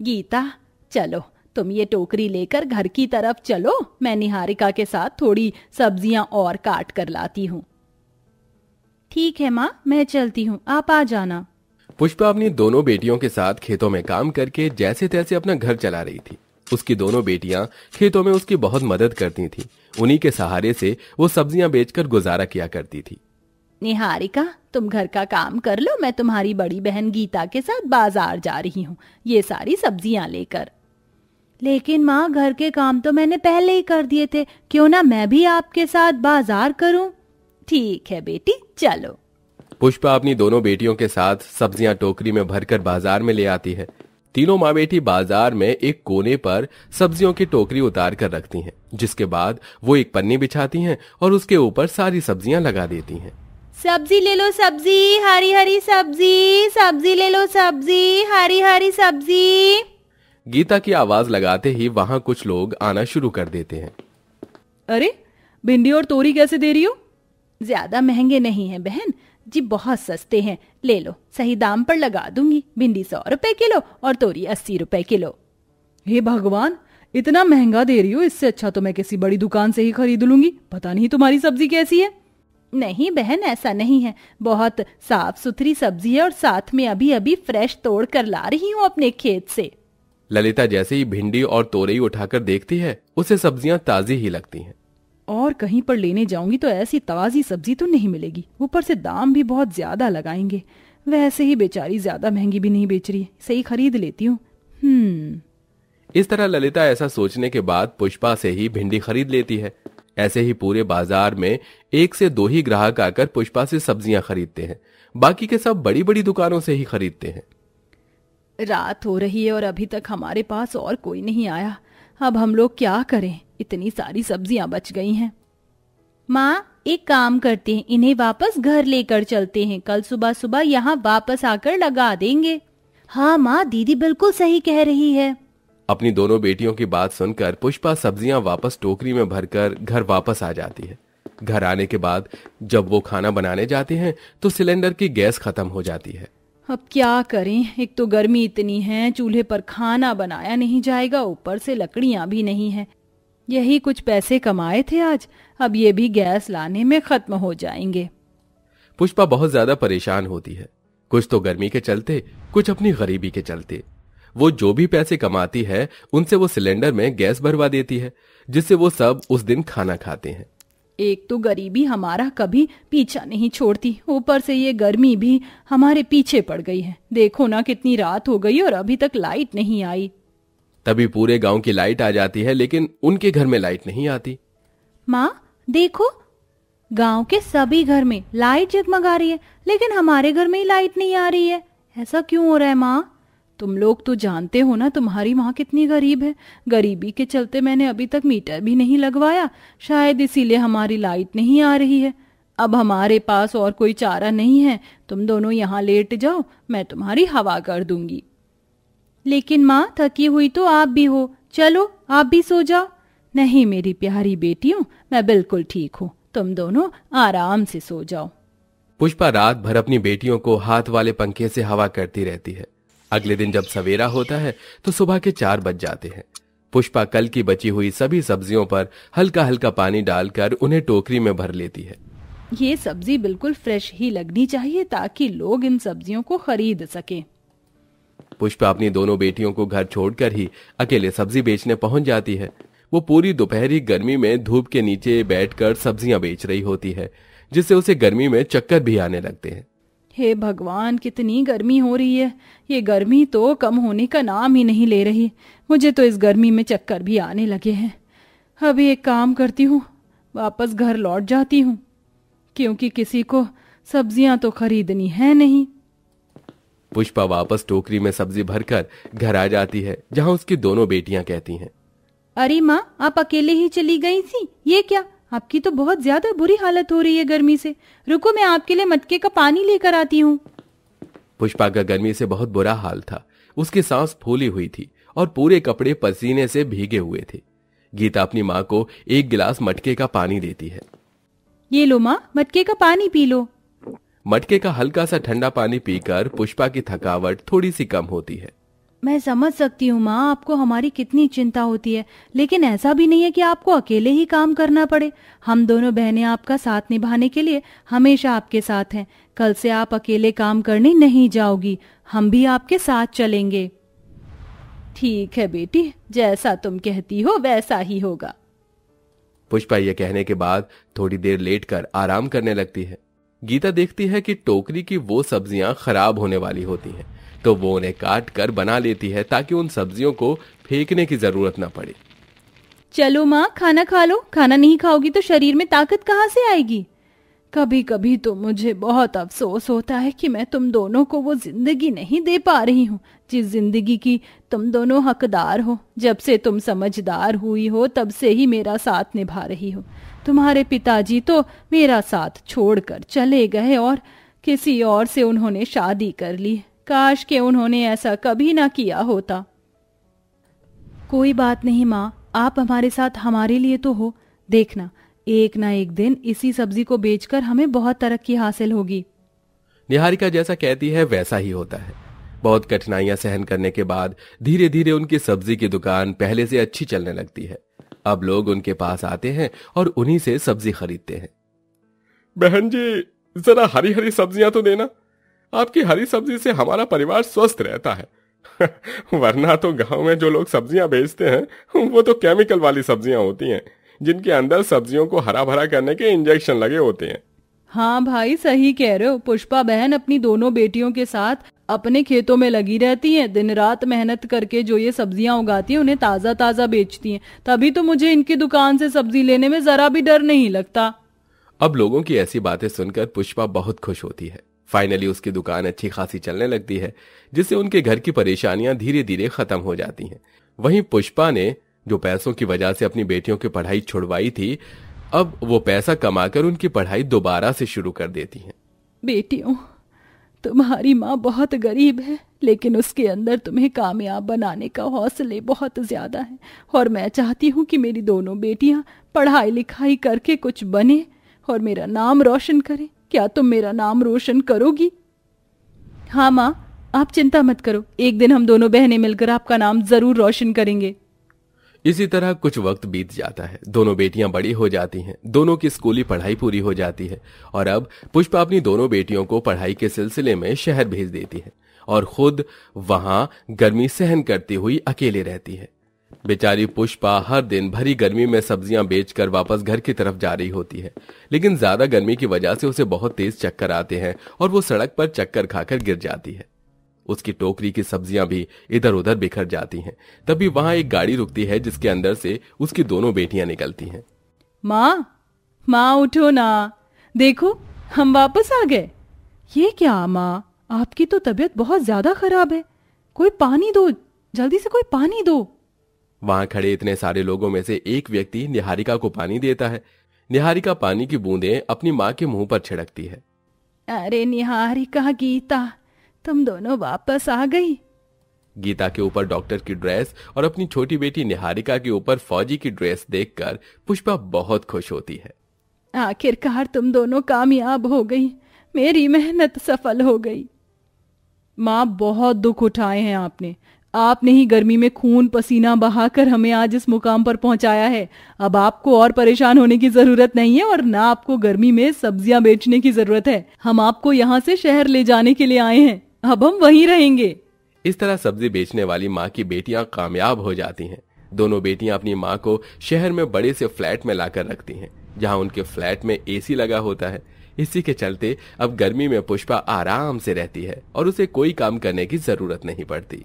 गीता, चलो तुम ये टोकरी लेकर घर की तरफ चलो, मैं निहारिका के साथ थोड़ी सब्जियां और काट कर लाती हूँ। ठीक है माँ, मैं चलती हूँ, आप आ जाना। पुष्पा अपनी दोनों बेटियों के साथ खेतों में काम करके जैसे तैसे अपना घर चला रही थी। उसकी दोनों बेटियां खेतों में उसकी बहुत मदद करती थीं। उन्हीं के सहारे से वो सब्जियां बेचकर गुजारा किया करती थी। निहारिका, तुम घर का काम कर लो, मैं तुम्हारी बड़ी बहन गीता के साथ बाजार जा रही हूँ ये सारी सब्जियां लेकर। लेकिन माँ, घर के काम तो मैंने पहले ही कर दिए थे, क्यों ना मैं भी आपके साथ बाजार करूं? ठीक है बेटी, चलो। पुष्पा अपनी दोनों बेटियों के साथ सब्जियां टोकरी में भरकर बाजार में ले आती है। तीनों माँ बेटी बाजार में एक कोने पर सब्जियों की टोकरी उतार कर रखती हैं, जिसके बाद वो एक पन्नी बिछाती हैं और उसके ऊपर सारी सब्जियां लगा देती हैं। सब्जी ले लो, सब्जी, हरी हरी सब्जी, सब्जी ले लो, सब्जी, हरी हरी सब्जी। गीता की आवाज लगाते ही वहां कुछ लोग आना शुरू कर देते हैं। अरे, भिंडी और तोरी कैसे दे रही हो? ज्यादा महंगे नहीं है बहन जी, बहुत सस्ते हैं, ले लो, सही दाम पर लगा दूंगी। भिंडी 100 रुपए किलो और तोरी 80 रुपए किलो। हे भगवान, इतना महंगा दे रही हो, इससे अच्छा तो मैं किसी बड़ी दुकान से ही खरीद लूंगी। पता नहीं तुम्हारी सब्जी कैसी है। नहीं बहन, ऐसा नहीं है, बहुत साफ सुथरी सब्जी है और साथ में अभी अभी फ्रेश तोड़ कर ला रही हूँ अपने खेत से। ललिता जैसे ही भिंडी और तोरई उठाकर देखती है, उसे सब्जियां ताजी ही लगती हैं। और कहीं पर लेने जाऊंगी तो ऐसी ताजी सब्जी तो नहीं मिलेगी, ऊपर से दाम भी बहुत ज्यादा लगाएंगे। वैसे ही बेचारी ज्यादा महंगी भी नहीं बेच रही है, सही खरीद लेती हूँ। इस तरह ललिता ऐसा सोचने के बाद पुष्पा से ही भिंडी खरीद लेती है। ऐसे ही पूरे बाजार में 1 से 2 ही ग्राहक आकर पुष्पा से सब्जियां खरीदते हैं, बाकी के सब बड़ी बड़ी दुकानों से ही खरीदते हैं। रात हो रही है और अभी तक हमारे पास और कोई नहीं आया। अब हम लोग क्या करें, इतनी सारी सब्जियां बच गई हैं। माँ, एक काम करते हैं, इन्हें वापस घर लेकर चलते हैं, कल सुबह सुबह यहाँ वापस आकर लगा देंगे। हाँ माँ, दीदी बिल्कुल सही कह रही है। अपनी दोनों बेटियों की बात सुनकर पुष्पा सब्जियां वापस टोकरी में भरकर घर वापस आ जाती है। घर आने के बाद जब वो खाना बनाने जाते हैं तो सिलेंडर की गैस खत्म हो जाती है। अब क्या करें, एक तो गर्मी इतनी है, चूल्हे पर खाना बनाया नहीं जाएगा, ऊपर से लकड़ियां भी नहीं है। यही कुछ पैसे कमाए थे आज, अब ये भी गैस लाने में खत्म हो जाएंगे। पुष्पा बहुत ज्यादा परेशान होती है, कुछ तो गर्मी के चलते, कुछ अपनी गरीबी के चलते। वो जो भी पैसे कमाती है उनसे वो सिलेंडर में गैस भरवा देती है, जिससे वो सब उस दिन खाना खाते हैं। एक तो गरीबी हमारा कभी पीछा नहीं छोड़ती, ऊपर से ये गर्मी भी हमारे पीछे पड़ गई है। देखो ना, कितनी रात हो गई और अभी तक लाइट नहीं आई। तभी पूरे गांव की लाइट आ जाती है, लेकिन उनके घर में लाइट नहीं आती। माँ देखो, गांव के सभी घर में लाइट जगमगा रही है, लेकिन हमारे घर में ही लाइट नहीं आ रही है। ऐसा क्यों हो रहा है माँ? तुम लोग तो जानते हो ना, तुम्हारी माँ कितनी गरीब है। गरीबी के चलते मैंने अभी तक मीटर भी नहीं लगवाया, शायद इसीलिए हमारी लाइट नहीं आ रही है। अब हमारे पास और कोई चारा नहीं है, तुम दोनों यहाँ लेट जाओ, मैं तुम्हारी हवा कर दूंगी। लेकिन माँ, थकी हुई तो आप भी हो, चलो आप भी सो जाओ। नहीं मेरी प्यारी बेटियों, मैं बिल्कुल ठीक हूँ, तुम दोनों आराम से सो जाओ। पुष्पा रात भर अपनी बेटियों को हाथ वाले पंखे से हवा करती रहती है। अगले दिन जब सवेरा होता है तो सुबह के 4 बज जाते हैं। पुष्पा कल की बची हुई सभी सब्जियों पर हल्का हल्का पानी डालकर उन्हें टोकरी में भर लेती है। ये सब्जी बिल्कुल फ्रेश ही लगनी चाहिए ताकि लोग इन सब्जियों को खरीद सकें। पुष्पा अपनी दोनों बेटियों को घर छोड़कर ही अकेले सब्जी बेचने पहुंच जाती है। वो पूरी दोपहरी गर्मी में धूप के नीचे बैठकर सब्जियां बेच रही होती है, जिससे उसे गर्मी में चक्कर भी आने लगते हैं। हे भगवान, कितनी गर्मी हो रही है। ये गर्मी तो कम होने का नाम ही नहीं ले रही। मुझे तो इस गर्मी में चक्कर भी आने लगे हैं। अभी एक काम करती हूँ, वापस घर लौट जाती हूँ, क्योंकि किसी को सब्जियां तो खरीदनी है नहीं। पुष्पा वापस टोकरी में सब्जी भरकर घर आ जाती है, जहाँ उसकी दोनों बेटियां कहती हैं, अरे माँ, आप अकेले ही चली गई थी, ये क्या? आपकी तो बहुत ज्यादा बुरी हालत हो रही है गर्मी से। रुको, मैं आपके लिए मटके का पानी लेकर आती हूँ। पुष्पा का गर्मी से बहुत बुरा हाल था। उसकी सांस फूली हुई थी और पूरे कपड़े पसीने से भीगे हुए थे। गीता अपनी माँ को 1 गिलास मटके का पानी देती है। ये लो माँ, मटके का पानी पी लो। मटके का हल्का सा ठंडा पानी पीकर पुष्पा की थकावट थोड़ी सी कम होती है। मैं समझ सकती हूँ माँ, आपको हमारी कितनी चिंता होती है, लेकिन ऐसा भी नहीं है कि आपको अकेले ही काम करना पड़े। हम दोनों बहनें आपका साथ निभाने के लिए हमेशा आपके साथ हैं। कल से आप अकेले काम करने नहीं जाओगी, हम भी आपके साथ चलेंगे। ठीक है बेटी, जैसा तुम कहती हो वैसा ही होगा। पुष्पा ये कहने के बाद थोड़ी देर लेटकर आराम करने लगती है। गीता देखती है कि टोकरी की वो सब्जियां खराब होने वाली होती हैं, तो वो उन्हें काट कर बना लेती है ताकि उन सब्जियों को फेंकने की जरूरत न पड़े। चलो माँ, खाना खा लो। खाना नहीं खाओगी तो शरीर में ताकत कहाँ से आएगी। कभी कभी तो मुझे बहुत अफसोस होता है कि मैं तुम दोनों को वो जिंदगी नहीं दे पा रही हूँ जिस जिंदगी की तुम दोनों हकदार हो। जब से तुम समझदार हुई हो तब से ही मेरा साथ निभा रही हो। तुम्हारे पिताजी तो मेरा साथ छोड़कर चले गए और किसी और से उन्होंने शादी कर ली। काश के उन्होंने ऐसा कभी ना किया होता। कोई बात नहीं माँ, आप हमारे साथ हमारे लिए तो हो। देखना, एक ना एक दिन इसी सब्जी को बेचकर हमें बहुत तरक्की हासिल होगी। निहारिका जैसा कहती है वैसा ही होता है। बहुत कठिनाइयां सहन करने के बाद धीरे धीरे उनकी सब्जी की दुकान पहले से अच्छी चलने लगती है। अब लोग उनके पास आते हैं और उन्हीं से सब्जी खरीदते हैं। बहन जी, जरा हरी हरी सब्जियां तो देना। आपकी हरी सब्जी से हमारा परिवार स्वस्थ रहता है। वरना तो गांव में जो लोग सब्जियां बेचते हैं वो तो केमिकल वाली सब्जियां होती हैं, जिनके अंदर सब्जियों को हरा भरा करने के इंजेक्शन लगे होते हैं। हाँ भाई, सही कह रहे हो। पुष्पा बहन अपनी दोनों बेटियों के साथ अपने खेतों में लगी रहती हैं। दिन रात मेहनत करके जो ये सब्जियां उगाती हैं उन्हें ताजा ताजा बेचती हैं। तभी तो मुझे इनकी दुकान से सब्जी लेने में जरा भी डर नहीं लगता। अब लोगों की ऐसी बातें सुनकर पुष्पा बहुत खुश होती है। फाइनली उसकी दुकान अच्छी खासी चलने लगती है, जिससे उनके घर की परेशानियां धीरे धीरे खत्म हो जाती हैं। वहीं पुष्पा ने जो पैसों की वजह से अपनी बेटियों की पढ़ाई छुड़वाई थी, अब वो पैसा कमाकर उनकी पढ़ाई दोबारा से शुरू कर देती हैं। बेटियों, तुम्हारी माँ बहुत गरीब है, लेकिन उसके अंदर तुम्हें कामयाब बनाने का हौसले बहुत ज्यादा है। और मैं चाहती हूँ कि मेरी दोनों बेटियां पढ़ाई लिखाई करके कुछ बने और मेरा नाम रोशन करें। क्या तुम मेरा नाम रोशन करोगी? हाँ माँ, आप चिंता मत करो। एक दिन हम दोनों बहनें मिलकर आपका नाम जरूर रोशन करेंगे। इसी तरह कुछ वक्त बीत जाता है। दोनों बेटियां बड़ी हो जाती हैं, दोनों की स्कूली पढ़ाई पूरी हो जाती है और अब पुष्पा अपनी दोनों बेटियों को पढ़ाई के सिलसिले में शहर भेज देती है और खुद वहां गर्मी सहन करती हुई अकेले रहती है। बेचारी पुष्पा हर दिन भरी गर्मी में सब्जियां बेचकर वापस घर की तरफ जा रही होती है, लेकिन ज्यादा गर्मी की वजह से उसे बहुत तेज चक्कर आते हैं और वो सड़क पर चक्कर खाकर गिर जाती है। उसकी टोकरी की सब्जियां भी इधर उधर बिखर जाती हैं। तभी वहां एक गाड़ी रुकती है जिसके अंदर से उसकी दोनों बेटियां निकलती हैं। माँ उठो ना, देखो हम वापस आ गए। ये क्या माँ, आपकी तो तबीयत बहुत ज्यादा खराब है। कोई पानी दो, जल्दी से कोई पानी दो। वहां खड़े इतने सारे लोगों में से एक व्यक्ति निहारिका को पानी देता है। निहारिका पानी की बूंदें अपनी माँ के मुंह पर छिड़कती है। अरे निहारिका, गीता, तुम दोनों वापस आ गई। गीता के ऊपर डॉक्टर की ड्रेस और अपनी छोटी बेटी निहारिका के ऊपर फौजी की ड्रेस देखकर पुष्पा बहुत खुश होती है। आखिरकार तुम दोनों कामयाब हो गई, मेरी मेहनत सफल हो गई। माँ, बहुत दुख उठाए हैं आपने ही गर्मी में खून पसीना बहाकर हमें आज इस मुकाम पर पहुंचाया है। अब आपको और परेशान होने की जरूरत नहीं है और ना आपको गर्मी में सब्जियां बेचने की जरूरत है। हम आपको यहाँ से शहर ले जाने के लिए आए हैं, अब हम वहीं रहेंगे। इस तरह सब्जी बेचने वाली माँ की बेटियां कामयाब हो जाती हैं। दोनों बेटियां अपनी माँ को शहर में बड़े से फ्लैट में लाकर रखती हैं, जहाँ उनके फ्लैट में एसी लगा होता है। इसी के चलते अब गर्मी में पुष्पा आराम से रहती है और उसे कोई काम करने की जरूरत नहीं पड़ती।